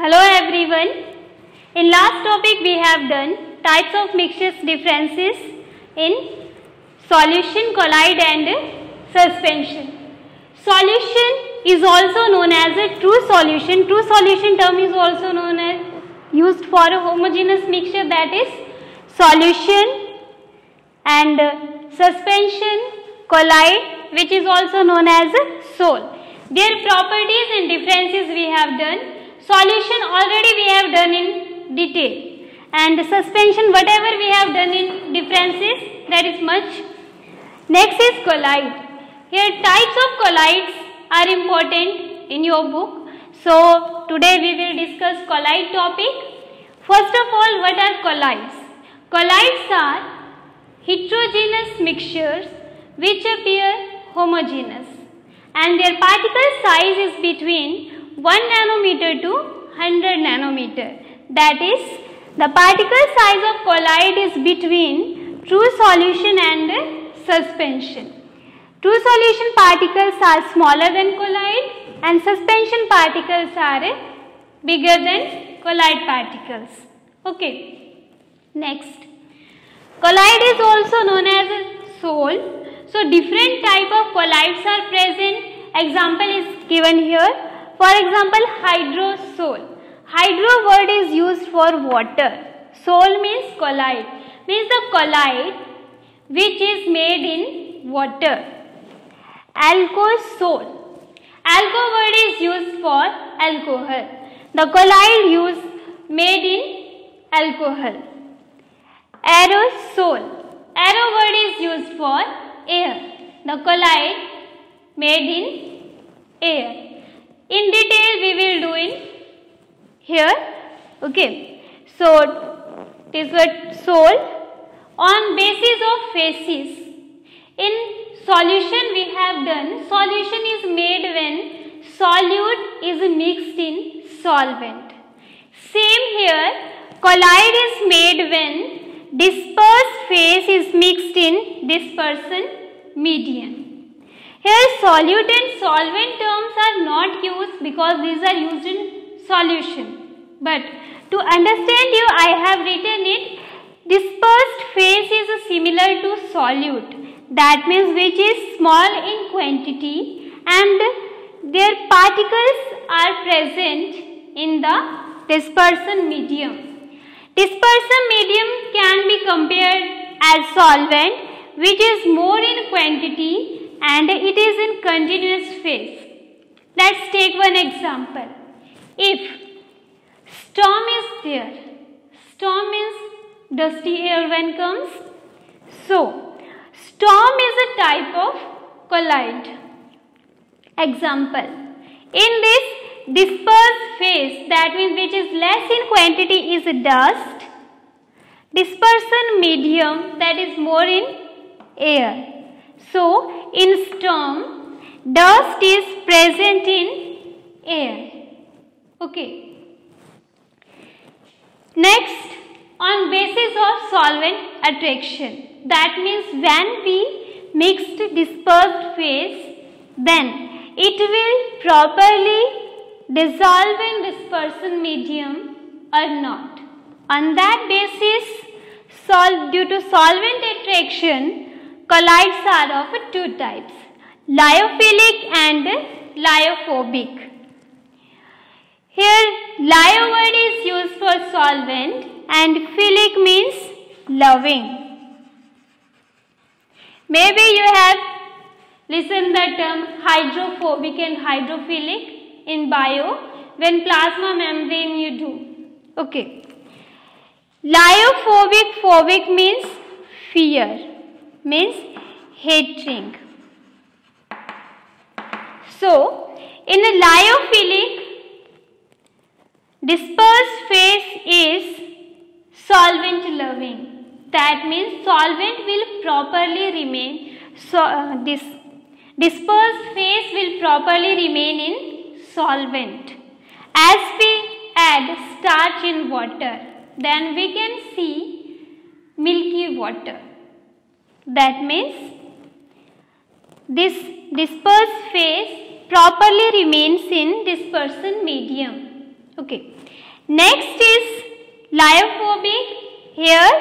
Hello everyone. In last topic we have done types of mixtures, differences in solution, colloid and suspension. Solution is also known as a true solution. True solution term is also known as used for a homogeneous mixture, that is solution, and suspension, colloid, which is also known as sol. Their properties and differences we have done. Solution already we have done in detail, and suspension whatever we have done in differences, that is much. Next is colloid. Here types of colloids are important in your book. So today we will discuss colloid topic. First of all, what are colloids? Colloids are heterogeneous mixtures which appear homogeneous, and their particle size is between 1 nanometer to 100 nanometer. That is, the particle size of colloid is between true solution and suspension. True solution particles are smaller than colloid and suspension particles are bigger than colloid particles. Okay. Next, colloid is also known as sol. So different type of colloids are present. Example is given here. For example, hydrosol. Hydro word is used for water. Sol means colloid, means the colloid which is made in water. Alcohol. Alco word is used for alcohol. The colloid made in alcohol. Aerosol. Aero word is used for air. The colloid made in air. In detail we will do in here. Okay. So this word sol. On basis of phases. In solution we have done, solution is made when solute is mixed in solvent. Same here, colloid is made when dispersed phase is mixed in dispersion medium. Here solute and solvent terms are not used because these are used in solution. But to understand you, I have written it. Dispersed phase is similar to solute. That means which is small in quantity and their particles are present in the dispersion medium. Dispersion medium can be compared as solvent, which is more in quantity and it is in continuous phase. Let's take one example. If storm is there, storm means dusty air when comes. So, storm is a type of colloid. Example, in this dispersed phase, that means which is less in quantity, is dust. Dispersion medium, that is more in air. So, in storm, dust is present in air. Okay. Next, on basis of solvent attraction. That means when we mixed dispersed phase, then it will properly dissolve in dispersion medium or not. On that basis, due to solvent attraction, colloids are of two types, lyophilic and lyophobic. Here, lyo word is used for solvent and philic means loving. Maybe you have listened the term hydrophobic and hydrophilic in bio when plasma membrane you do. Okay. Lyophobic, phobic means fear, means hating. So, in a lyophilic, dispersed phase is solvent loving. That means solvent will properly remain, this dispersed phase will properly remain in solvent. As we add starch in water, then we can see milky water. That means this dispersed phase properly remains in dispersion medium. Okay. Next is lyophobic. Here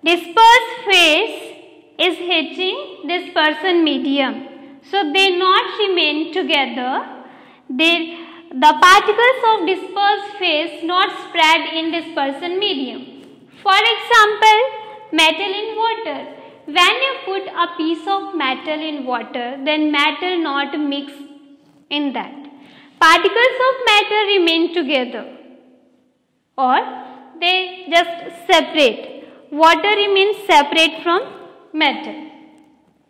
dispersed phase is hitting dispersion medium. So they not remain together. The particles of dispersed phase not spread in dispersion medium. For example, metal in water. When you put a piece of metal in water, then metal not mix in that. Particles of metal remain together or they just separate. Water remains separate from metal.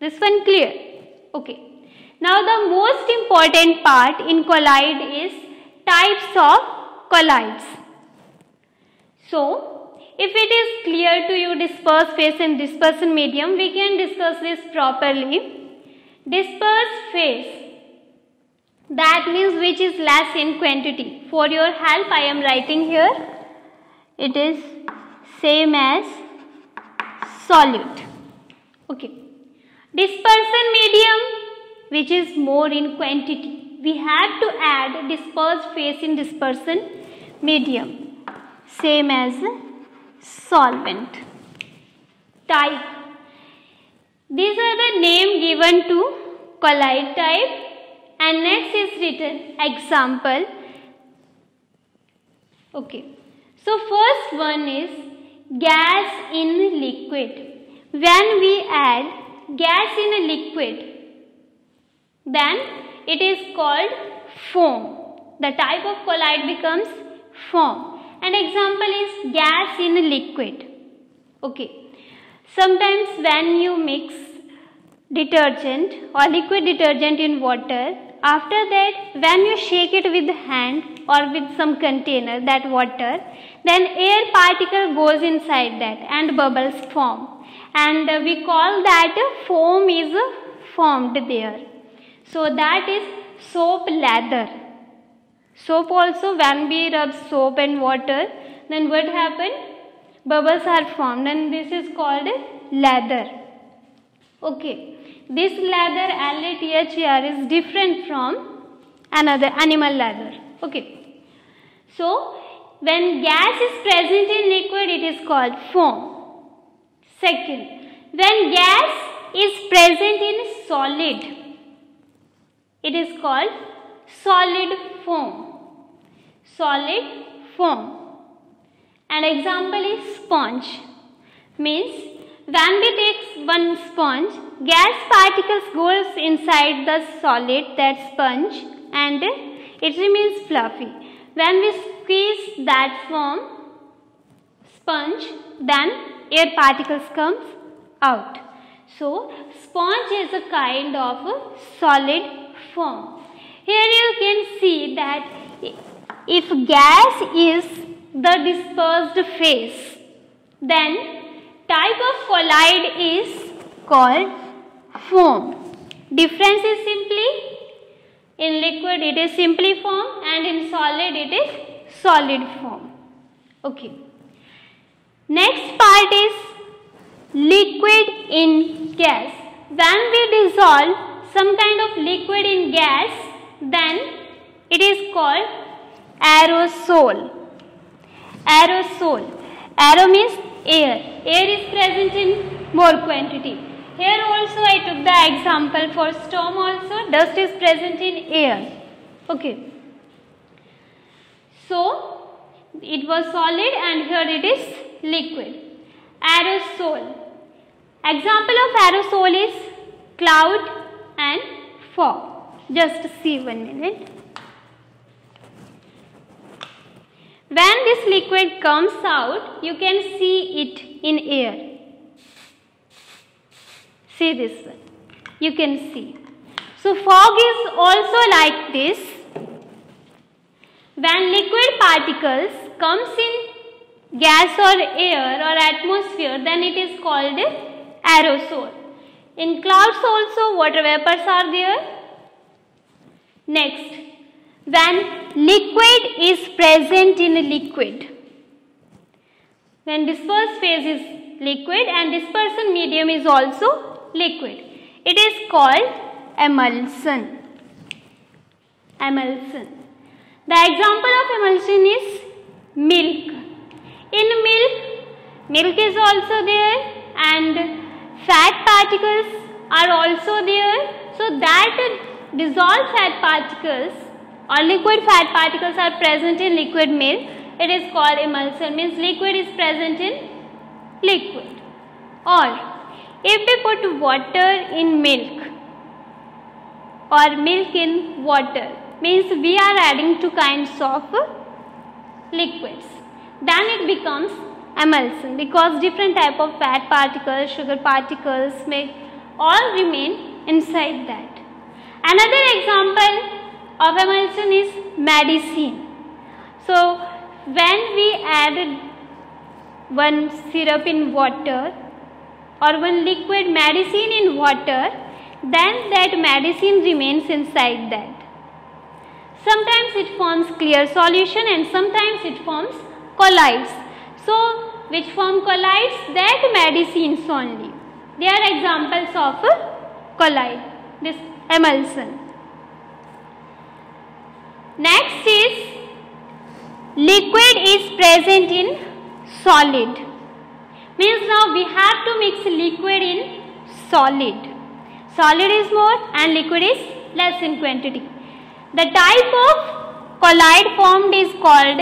This one clear? Okay. Now the most important part in colloid is types of colloids. So, if it is clear to you dispersed phase and dispersion medium, we can discuss this properly. Dispersed phase, that means which is less in quantity. For your help, I am writing here. It is same as solute. Okay. Dispersion medium, which is more in quantity. We have to add dispersed phase in dispersion medium. Same as solvent. Type. These are the name given to colloid type, and next is written example. Okay. So first one is gas in liquid. When we add gas in a liquid, then it is called foam. The type of colloid becomes foam. An example is gas in a liquid. Okay. Sometimes when you mix detergent or liquid detergent in water, after that when you shake it with the hand or with some container, that water, then air particle goes inside that and bubbles form. And we call that foam is formed there. So that is soap lather. Soap also, when we rub soap and water, then what happened? Bubbles are formed and this is called lather. Okay. This lather LATHER is different from another animal lather. Okay. So, when gas is present in liquid, it is called foam. Second, when gas is present in solid, it is called solid foam. Solid foam. An example is sponge. Means when we take one sponge, gas particles goes inside the solid, that sponge, and it remains fluffy. When we squeeze that from sponge, then air particles comes out. So sponge is a kind of a solid foam. Here you can see that if gas is the dispersed phase, then type of colloid is called foam. Difference is simply in liquid it is simply foam and in solid it is solid foam. Okay. Next part is liquid in gas. When we dissolve some kind of liquid in gas, then it is called aerosol. Aerosol. Aero means air. Air is present in more quantity. Here also I took the example for storm also. Dust is present in air. Okay. So, it was solid and here it is liquid. Aerosol. Example of aerosol is cloud and fog. Just see 1 minute. When this liquid comes out, you can see it in air. See this one. You can see. So fog is also like this. When liquid particles comes in gas or air or atmosphere, then it is called aerosol. In clouds also water vapors are there. Next, when liquid is present in a liquid, when dispersed phase is liquid and dispersion medium is also liquid, it is called emulsion. Emulsion. The example of emulsion is milk. In milk is also there and fat particles are also there. So that dissolved fat particles or liquid fat particles are present in liquid milk. It is called emulsion, means liquid is present in liquid. Or if we put water in milk or milk in water, means we are adding two kinds of liquids, then it becomes emulsion, because different type of fat particles, sugar particles may all remain inside that. Another example of emulsion is medicine. So when we add one syrup in water or one liquid medicine in water, then that medicine remains inside that. Sometimes it forms clear solution and sometimes it forms colloids. So which form colloids? That medicines only. They are examples of colloid, this emulsion. Next is liquid is present in solid. Means now we have to mix liquid in solid. Solid is more and liquid is less in quantity. The type of colloid formed is called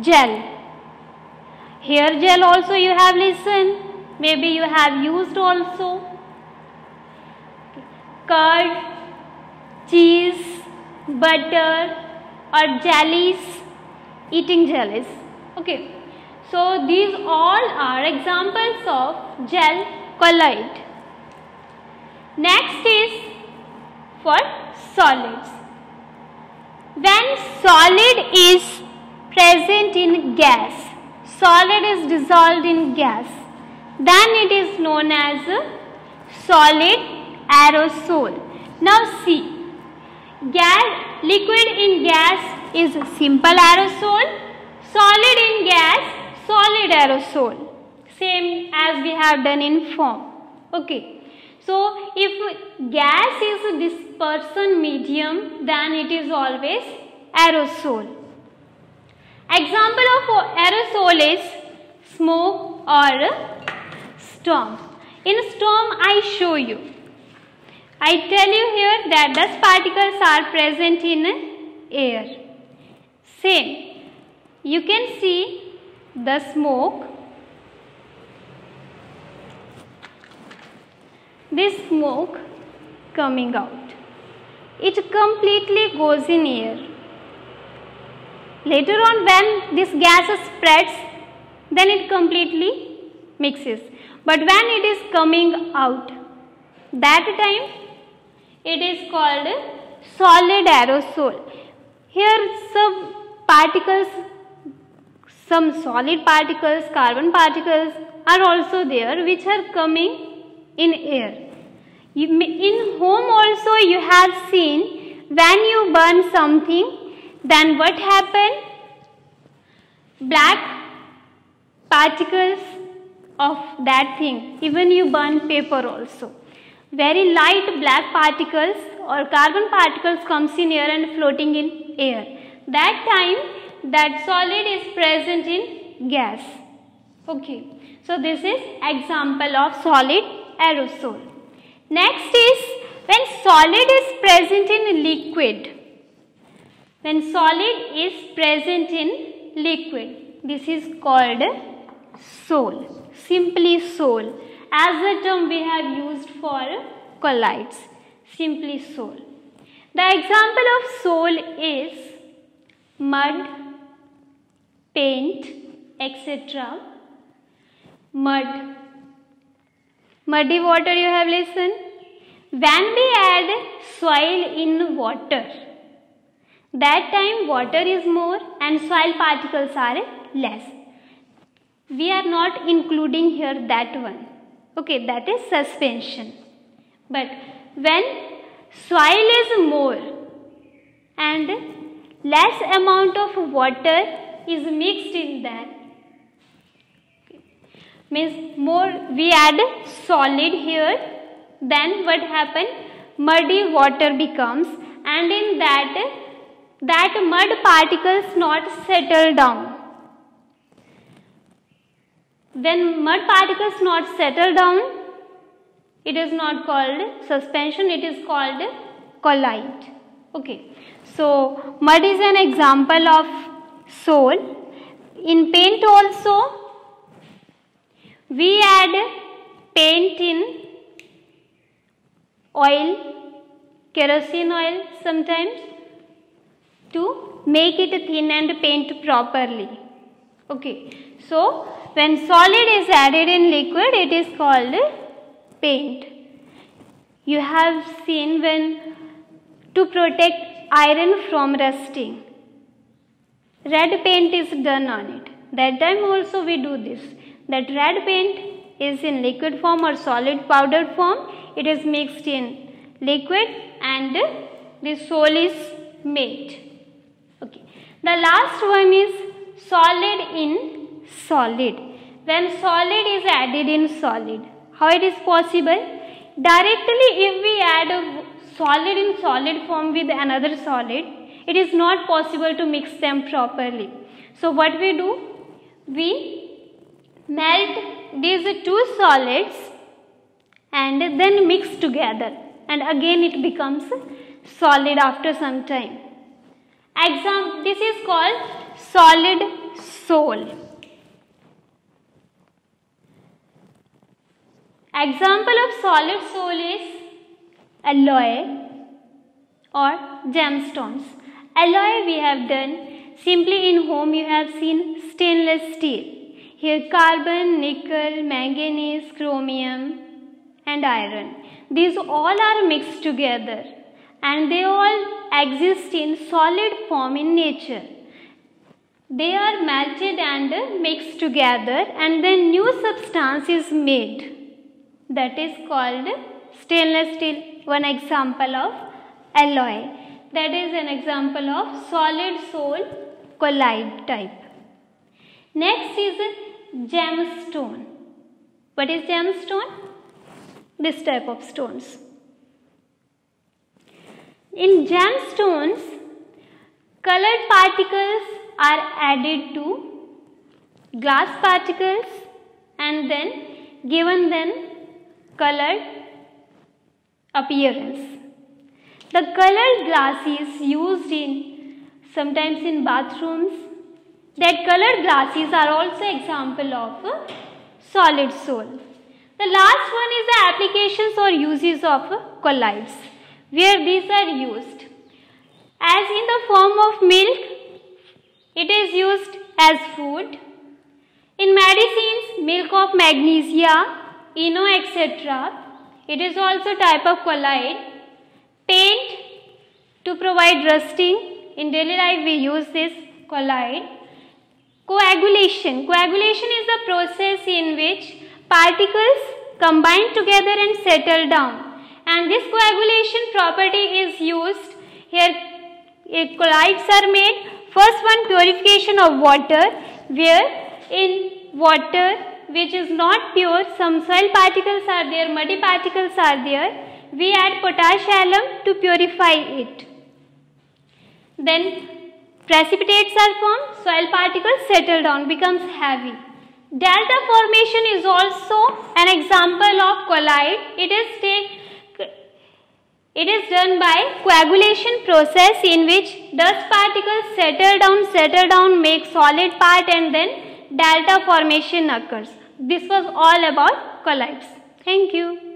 gel. Here gel also you have listened, maybe you have used also. Curd, cheese, butter or jellies, eating jellies. Okay. So these all are examples of gel colloid. Next is for solids. When solid is present in gas, solid is dissolved in gas, then it is known as solid aerosol. Now see, liquid in gas is simple aerosol, solid in gas, solid aerosol, same as we have done in form. Okay. So if gas is a dispersion medium, then it is always aerosol. Example of aerosol is smoke or storm. In storm I show you. I tell you here that dust particles are present in air. Same. You can see the smoke. This smoke coming out. It completely goes in air. Later on when this gas spreads, then it completely mixes. But when it is coming out, that time it is called solid aerosol. Here some solid particles, carbon particles are also there, which are coming in air. In home also you have seen, when you burn something, then what happen? Black particles of that thing. Even you burn paper also. Very light black particles or carbon particles comes in air and floating in air. That time that solid is present in gas. Okay. So this is example of solid aerosol. Next is when solid is present in liquid. When solid is present in liquid, this is called sol. Simply sol. As the term we have used for colloids. Simply sol. The example of sol is mud, paint, etc. Mud. Muddy water you have listened. When we add soil in water, that time water is more and soil particles are less. We are not including here that one. Okay, that is suspension. But when soil is more and less amount of water is mixed in that, means more we add solid here, then what happen? Muddy water becomes, and in that mud particles not settle down. when mud particles not settle down, it is not called suspension, it is called collide. Okay, so mud is an example of sole. In paint also, we add paint in oil, kerosene oil sometimes, to make it thin and paint properly. Okay, so when solid is added in liquid, it is called paint. You have seen when to protect iron from rusting, red paint is done on it. That time also we do this. That red paint is in liquid form or solid powder form. It is mixed in liquid and the sole is made. Okay. The last one is solid in solid. When solid is added in solid, how it is possible? Directly if we add a solid in solid form with another solid, it is not possible to mix them properly. So what we do? We melt these two solids and then mix together, and again it becomes solid after some time. This is called solid sole. Example of solid sole is alloy or gemstones. Alloy we have done simply in home. You have seen stainless steel. Here carbon, nickel, manganese, chromium and iron. These all are mixed together and they all exist in solid form in nature. They are melted and mixed together and then new substance is made. That is called stainless steel. One example of alloy. That is an example of solid sole collide type. Next is gemstone. What is gemstone? This type of stones. In gemstones, colored particles are added to glass particles and then given them colored appearance. The colored glass is used sometimes in bathrooms. That colored glasses are also example of solid sole. The last one is the applications or uses of colloids, where these are used. As in the form of milk, it is used as food. In medicines, milk of magnesia, ENO, etc. It is also type of colloid. Paint to provide rusting. In daily life we use this colloid. Coagulation. Coagulation is the process in which particles combine together and settle down. And this coagulation property is used. Here colloids are made. First one, purification of water, where in water which is not pure, some soil particles are there, muddy particles are there. We add potash alum to purify it. Then precipitates are formed, soil particles settle down, becomes heavy. Delta formation is also an example of colloid. It is done by coagulation process in which dust particles settle down, make solid part and then delta formation occurs. This was all about colloids. Thank you.